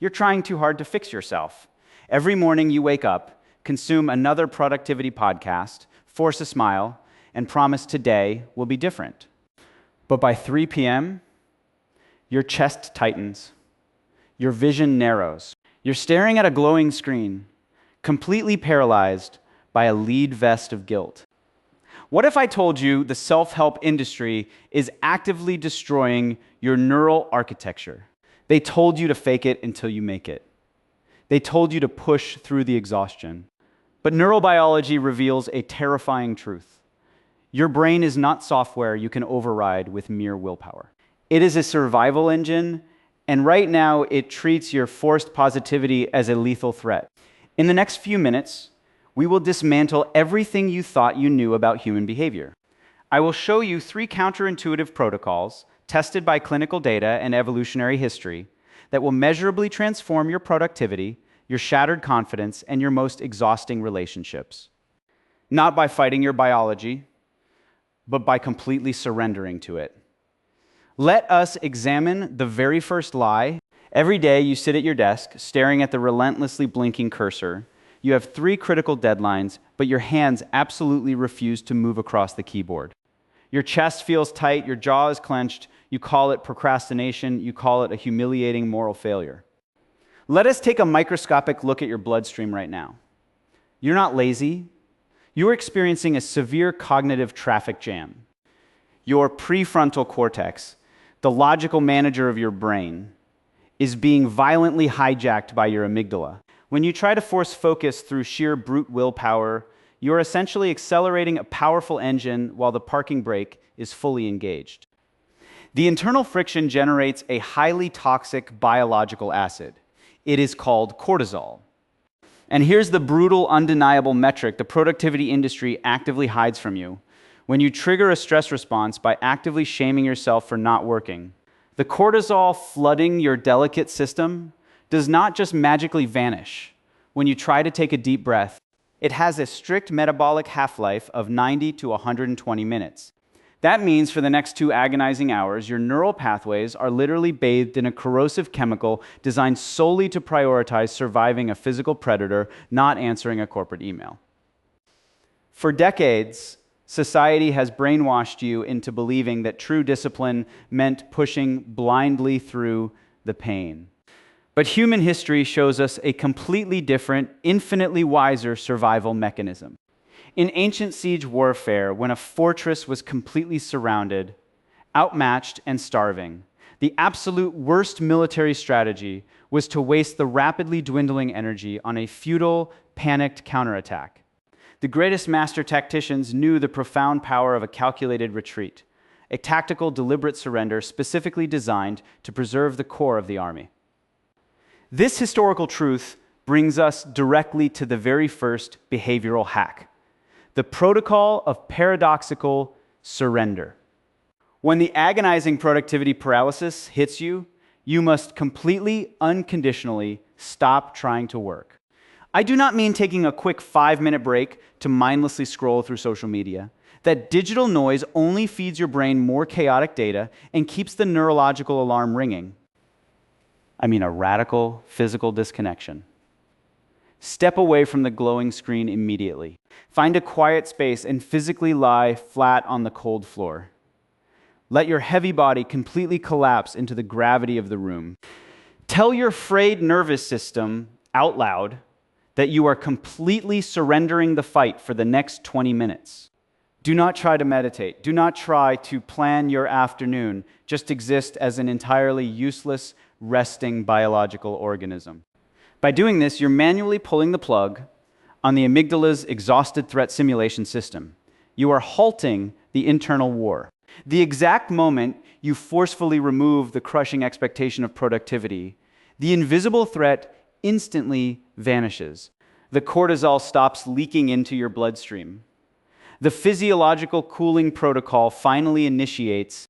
You're trying too hard to fix yourself. Every morning you wake up, consume another productivity podcast, force a smile, and promise today will be different. But by 3 p.m., your chest tightens, your vision narrows. You're staring at a glowing screen, completely paralyzed by a lead vest of guilt. What if I told you the self-help industry is actively destroying your neural architecture? They told you to fake it until you make it. They told you to push through the exhaustion. But neurobiology reveals a terrifying truth. Your brain is not software you can override with mere willpower. It is a survival engine, and right now it treats your forced positivity as a lethal threat. In the next few minutes, we will dismantle everything you thought you knew about human behavior. I will show you 3 counterintuitive protocols tested by clinical data and evolutionary history that will measurably transform your productivity, your shattered confidence, and your most exhausting relationships. Not by fighting your biology, but by completely surrendering to it. Let us examine the very first lie. Every day you sit at your desk, staring at the relentlessly blinking cursor. You have 3 critical deadlines, but your hands absolutely refuse to move across the keyboard. Your chest feels tight, your jaw is clenched, you call it procrastination, you call it a humiliating moral failure. Let us take a microscopic look at your bloodstream right now. You're not lazy. You're experiencing a severe cognitive traffic jam. Your prefrontal cortex, the logical manager of your brain, is being violently hijacked by your amygdala. When you try to force focus through sheer brute willpower, you're essentially accelerating a powerful engine while the parking brake is fully engaged. The internal friction generates a highly toxic biological acid. It is called cortisol. And here's the brutal, undeniable metric the productivity industry actively hides from you. When you trigger a stress response by actively shaming yourself for not working, the cortisol flooding your delicate system does not just magically vanish when you try to take a deep breath. It has a strict metabolic half-life of 90 to 120 minutes. That means for the next 2 agonizing hours, your neural pathways are literally bathed in a corrosive chemical designed solely to prioritize surviving a physical predator, not answering a corporate email. For decades, society has brainwashed you into believing that true discipline meant pushing blindly through the pain. But human history shows us a completely different, infinitely wiser survival mechanism. In ancient siege warfare, when a fortress was completely surrounded, outmatched, and starving, the absolute worst military strategy was to waste the rapidly dwindling energy on a futile, panicked counterattack. The greatest master tacticians knew the profound power of a calculated retreat, a tactical, deliberate surrender specifically designed to preserve the core of the army. This historical truth brings us directly to the very first behavioral hack, the protocol of paradoxical surrender. When the agonizing productivity paralysis hits you, you must completely, unconditionally stop trying to work. I do not mean taking a quick 5-minute break to mindlessly scroll through social media. That digital noise only feeds your brain more chaotic data and keeps the neurological alarm ringing. I mean a radical physical disconnection. Step away from the glowing screen immediately. Find a quiet space and physically lie flat on the cold floor. Let your heavy body completely collapse into the gravity of the room. Tell your frayed nervous system out loud that you are completely surrendering the fight for the next 20 minutes. Do not try to meditate. Do not try to plan your afternoon. Just exist as an entirely useless, resting biological organism. By doing this, you're manually pulling the plug on the amygdala's exhausted threat simulation system. You are halting the internal war. The exact moment you forcefully remove the crushing expectation of productivity, the invisible threat instantly vanishes. The cortisol stops leaking into your bloodstream. The physiological cooling protocol finally initiates.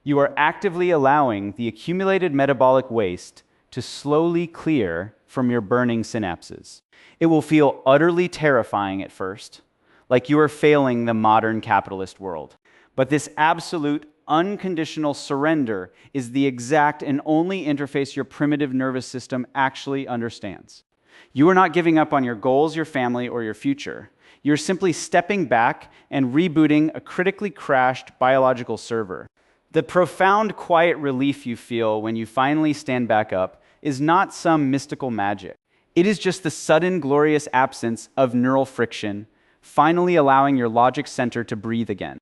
You are actively allowing the accumulated metabolic waste to slowly clear from your burning synapses. It will feel utterly terrifying at first, like you are failing the modern capitalist world. But this absolute, unconditional surrender is the exact and only interface your primitive nervous system actually understands. You are not giving up on your goals, your family, or your future. You're simply stepping back and rebooting a critically crashed biological server. The profound quiet relief you feel when you finally stand back up is not some mystical magic. It is just the sudden, glorious absence of neural friction, finally allowing your logic center to breathe again.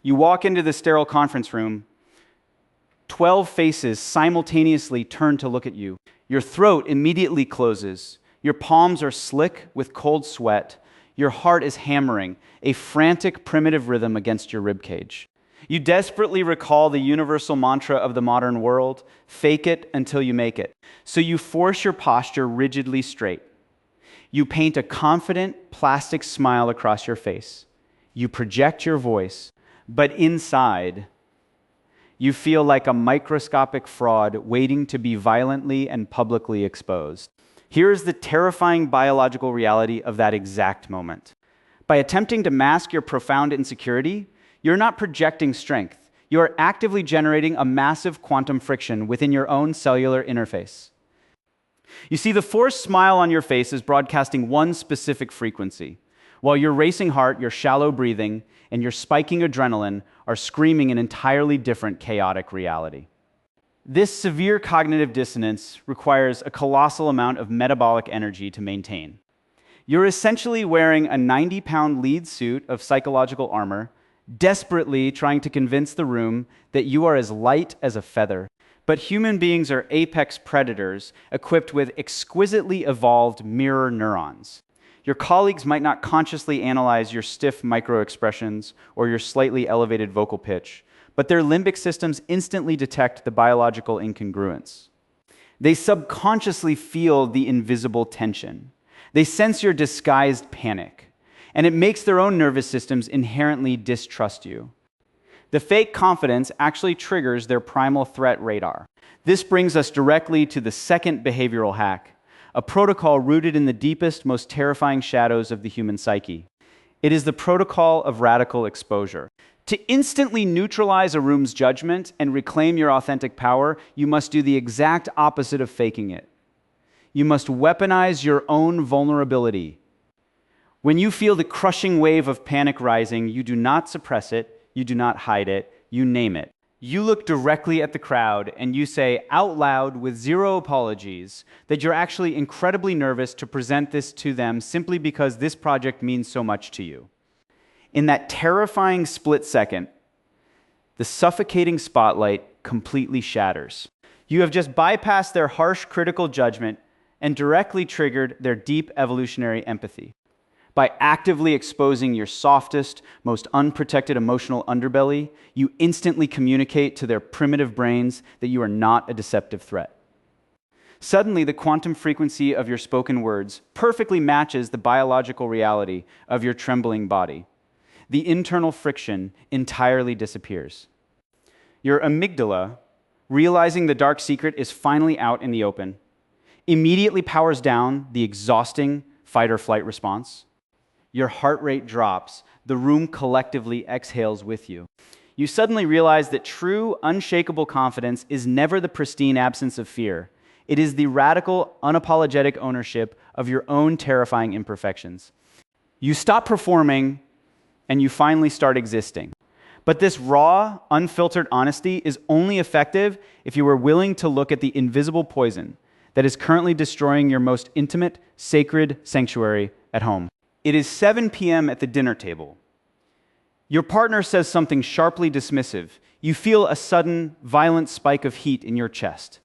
You walk into the sterile conference room, 12 faces simultaneously turn to look at you. Your throat immediately closes. Your palms are slick with cold sweat. Your heart is hammering, a frantic primitive rhythm against your ribcage. You desperately recall the universal mantra of the modern world, fake it until you make it. So you force your posture rigidly straight. You paint a confident, plastic smile across your face. You project your voice, but inside, you feel like a microscopic fraud waiting to be violently and publicly exposed. Here is the terrifying biological reality of that exact moment. By attempting to mask your profound insecurity, you're not projecting strength. You are actively generating a massive quantum friction within your own cellular interface. You see, the forced smile on your face is broadcasting one specific frequency, while your racing heart, your shallow breathing, and your spiking adrenaline are screaming an entirely different chaotic reality. This severe cognitive dissonance requires a colossal amount of metabolic energy to maintain. You're essentially wearing a 90-pound lead suit of psychological armor, desperately trying to convince the room that you are as light as a feather. But human beings are apex predators equipped with exquisitely evolved mirror neurons. Your colleagues might not consciously analyze your stiff microexpressions or your slightly elevated vocal pitch, but their limbic systems instantly detect the biological incongruence. They subconsciously feel the invisible tension. They sense your disguised panic, and it makes their own nervous systems inherently distrust you. The fake confidence actually triggers their primal threat radar. This brings us directly to the second behavioral hack, a protocol rooted in the deepest, most terrifying shadows of the human psyche. It is the protocol of radical exposure. To instantly neutralize a room's judgment and reclaim your authentic power, you must do the exact opposite of faking it. You must weaponize your own vulnerability. When you feel the crushing wave of panic rising, you do not suppress it, you do not hide it, you name it. You look directly at the crowd and you say out loud with zero apologies that you're actually incredibly nervous to present this to them simply because this project means so much to you. In that terrifying split second, the suffocating spotlight completely shatters. You have just bypassed their harsh critical judgment and directly triggered their deep evolutionary empathy. By actively exposing your softest, most unprotected emotional underbelly, you instantly communicate to their primitive brains that you are not a deceptive threat. Suddenly, the quantum frequency of your spoken words perfectly matches the biological reality of your trembling body. The internal friction entirely disappears. Your amygdala, realizing the dark secret is finally out in the open, immediately powers down the exhausting fight or flight response. Your heart rate drops. The room collectively exhales with you. You suddenly realize that true, unshakable confidence is never the pristine absence of fear. It is the radical, unapologetic ownership of your own terrifying imperfections. You stop performing, and you finally start existing. But this raw, unfiltered honesty is only effective if you are willing to look at the invisible poison that is currently destroying your most intimate, sacred sanctuary at home. It is 7 p.m. at the dinner table. Your partner says something sharply dismissive. You feel a sudden, violent spike of heat in your chest.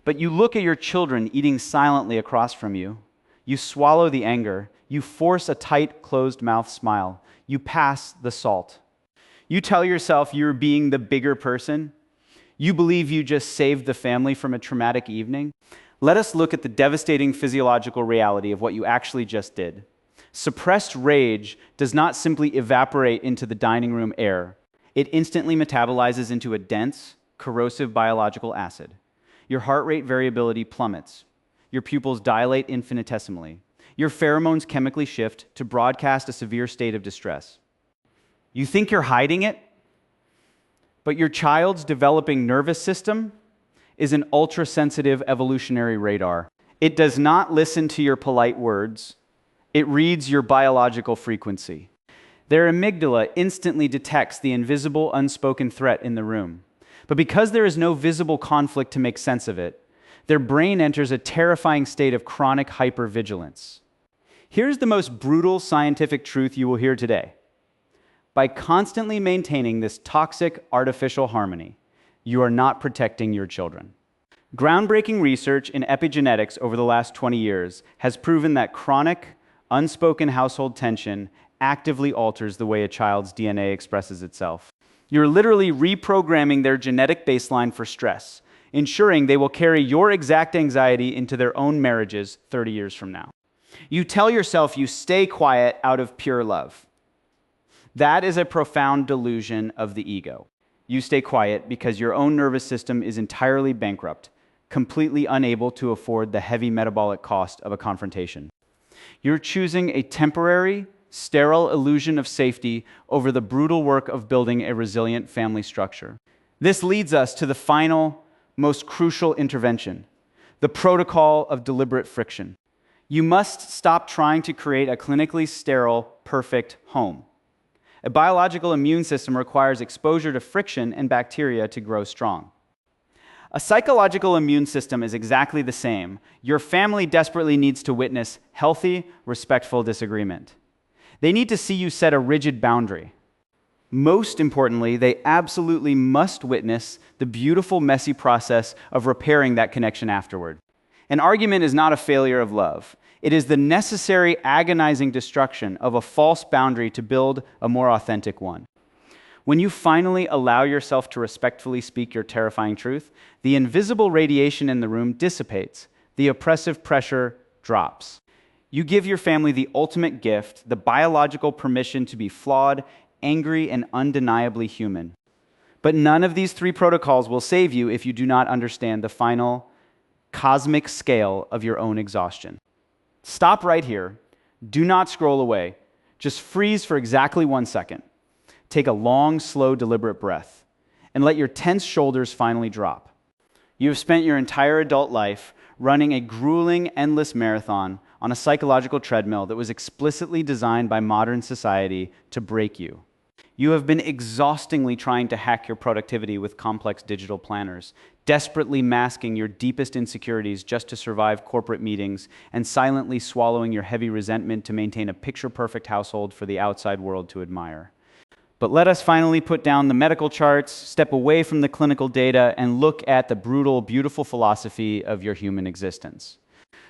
But you look at your children eating silently across from you. You swallow the anger. You force a tight, closed-mouth smile. You pass the salt. You tell yourself you're being the bigger person. You believe you just saved the family from a traumatic evening. Let us look at the devastating physiological reality of what you actually just did. Suppressed rage does not simply evaporate into the dining room air. It instantly metabolizes into a dense, corrosive biological acid. Your heart rate variability plummets. Your pupils dilate infinitesimally. Your pheromones chemically shift to broadcast a severe state of distress. You think you're hiding it, But your child's developing nervous system is an ultra-sensitive evolutionary radar. It does not listen to your polite words. It reads your biological frequency. Their amygdala instantly detects the invisible, unspoken threat in the room. But because there is no visible conflict to make sense of it, their brain enters a terrifying state of chronic hypervigilance. Here's the most brutal scientific truth you will hear today. By constantly maintaining this toxic artificial harmony, you are not protecting your children. Groundbreaking research in epigenetics over the last 20 years has proven that chronic, unspoken household tension actively alters the way a child's DNA expresses itself. You're literally reprogramming their genetic baseline for stress, ensuring they will carry your exact anxiety into their own marriages 30 years from now. You tell yourself you stay quiet out of pure love. That is a profound delusion of the ego. You stay quiet because your own nervous system is entirely bankrupt, completely unable to afford the heavy metabolic cost of a confrontation. You're choosing a temporary, sterile illusion of safety over the brutal work of building a resilient family structure. This leads us to the final, most crucial intervention, the protocol of deliberate friction. You must stop trying to create a clinically sterile, perfect home. A biological immune system requires exposure to friction and bacteria to grow strong. A psychological immune system is exactly the same. Your family desperately needs to witness healthy, respectful disagreement. They need to see you set a rigid boundary. Most importantly, they absolutely must witness the beautiful, messy process of repairing that connection afterward. An argument is not a failure of love. It is the necessary, agonizing destruction of a false boundary to build a more authentic one. When you finally allow yourself to respectfully speak your terrifying truth, the invisible radiation in the room dissipates. The oppressive pressure drops. You give your family the ultimate gift, the biological permission to be flawed, angry, and undeniably human. But none of these three protocols will save you if you do not understand the final cosmic scale of your own exhaustion. Stop right here. Do not scroll away. Just freeze for exactly 1 second. Take a long, slow, deliberate breath, and let your tense shoulders finally drop. You have spent your entire adult life running a grueling, endless marathon on a psychological treadmill that was explicitly designed by modern society to break you. You have been exhaustingly trying to hack your productivity with complex digital planners, desperately masking your deepest insecurities just to survive corporate meetings, and silently swallowing your heavy resentment to maintain a picture-perfect household for the outside world to admire. But let us finally put down the medical charts, step away from the clinical data, and look at the brutal, beautiful philosophy of your human existence.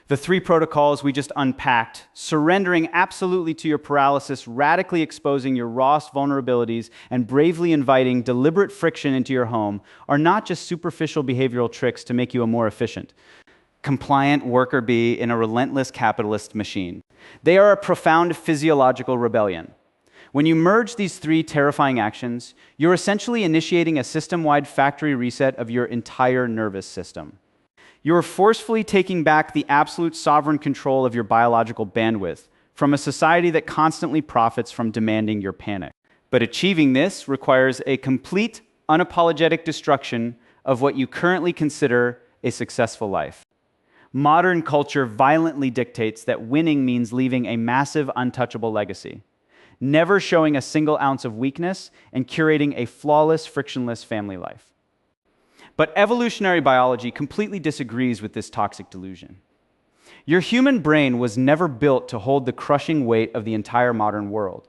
The three protocols we just unpacked, surrendering absolutely to your paralysis, radically exposing your rawest vulnerabilities, and bravely inviting deliberate friction into your home, are not just superficial behavioral tricks to make you a more efficient, compliant worker bee in a relentless capitalist machine. They are a profound physiological rebellion. When you merge these three terrifying actions, you're essentially initiating a system-wide factory reset of your entire nervous system. You are forcefully taking back the absolute sovereign control of your biological bandwidth from a society that constantly profits from demanding your panic. But achieving this requires a complete, unapologetic destruction of what you currently consider a successful life. Modern culture violently dictates that winning means leaving a massive, untouchable legacy, never showing a single ounce of weakness, and curating a flawless, frictionless family life. But evolutionary biology completely disagrees with this toxic delusion. Your human brain was never built to hold the crushing weight of the entire modern world.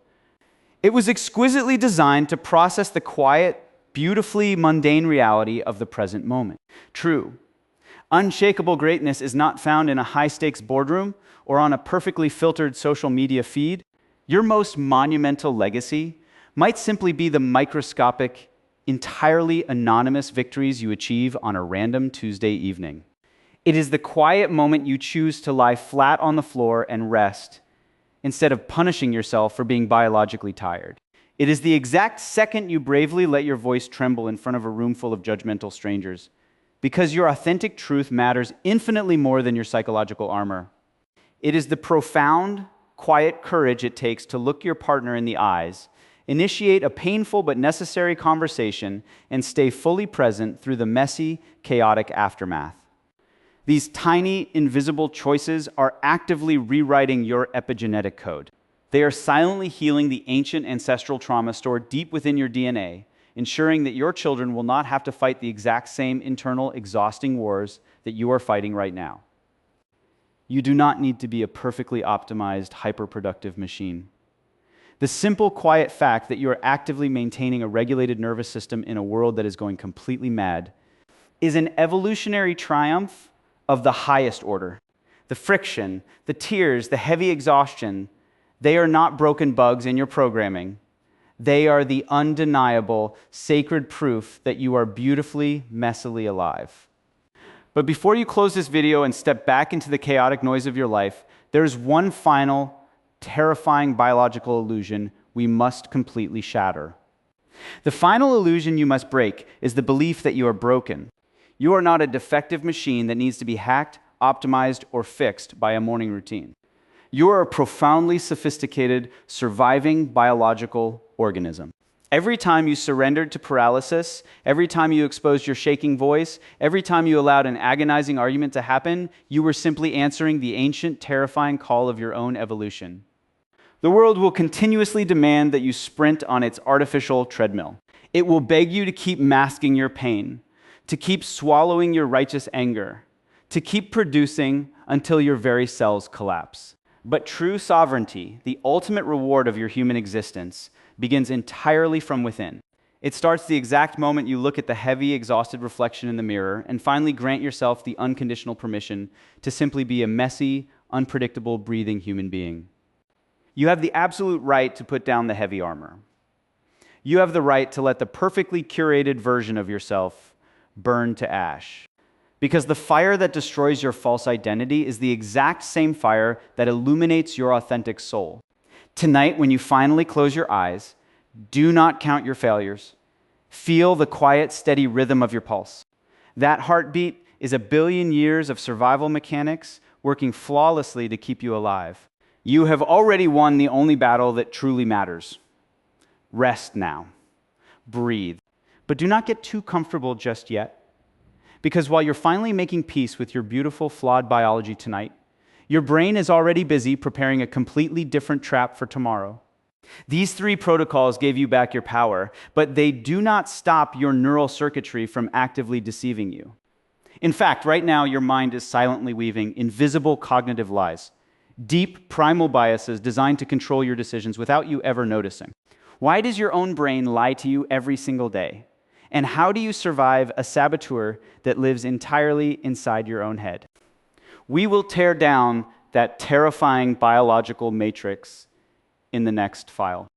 It was exquisitely designed to process the quiet, beautifully mundane reality of the present moment. True, unshakable greatness is not found in a high-stakes boardroom or on a perfectly filtered social media feed. Your most monumental legacy might simply be the microscopic, entirely anonymous victories you achieve on a random Tuesday evening. It is the quiet moment you choose to lie flat on the floor and rest instead of punishing yourself for being biologically tired. It is the exact second you bravely let your voice tremble in front of a room full of judgmental strangers, because your authentic truth matters infinitely more than your psychological armor. It is the profound, quiet courage it takes to look your partner in the eyes Initiate a painful but necessary conversation and stay fully present through the messy, chaotic aftermath. These tiny, invisible choices are actively rewriting your epigenetic code. They are silently healing the ancient ancestral trauma stored deep within your DNA, ensuring that your children will not have to fight the exact same internal, exhausting wars that you are fighting right now. You do not need to be a perfectly optimized, hyper-productive machine. The simple, quiet fact that you are actively maintaining a regulated nervous system in a world that is going completely mad is an evolutionary triumph of the highest order. The friction, the tears, the heavy exhaustion, they are not broken bugs in your programming. They are the undeniable, sacred proof that you are beautifully, messily alive. But before you close this video and step back into the chaotic noise of your life, there's one final, terrifying biological illusion we must completely shatter. The final illusion you must break is the belief that you are broken. You are not a defective machine that needs to be hacked, optimized, or fixed by a morning routine. You are a profoundly sophisticated, surviving biological organism. Every time you surrendered to paralysis, every time you exposed your shaking voice, every time you allowed an agonizing argument to happen, you were simply answering the ancient, terrifying call of your own evolution. The world will continuously demand that you sprint on its artificial treadmill. It will beg you to keep masking your pain, to keep swallowing your righteous anger, to keep producing until your very cells collapse. But true sovereignty, the ultimate reward of your human existence, begins entirely from within. It starts the exact moment you look at the heavy, exhausted reflection in the mirror and finally grant yourself the unconditional permission to simply be a messy, unpredictable, breathing human being. You have the absolute right to put down the heavy armor. You have the right to let the perfectly curated version of yourself burn to ash. Because the fire that destroys your false identity is the exact same fire that illuminates your authentic soul. Tonight, when you finally close your eyes, do not count your failures. Feel the quiet, steady rhythm of your pulse. That heartbeat is 1 billion years of survival mechanics working flawlessly to keep you alive. You have already won the only battle that truly matters. Rest now. Breathe. But do not get too comfortable just yet. Because while you're finally making peace with your beautiful, flawed biology tonight, your brain is already busy preparing a completely different trap for tomorrow. These 3 protocols gave you back your power, but they do not stop your neural circuitry from actively deceiving you. In fact, right now, your mind is silently weaving invisible cognitive lies, deep primal biases designed to control your decisions without you ever noticing. Why does your own brain lie to you every single day? And how do you survive a saboteur that lives entirely inside your own head? We will tear down that terrifying biological matrix in the next file.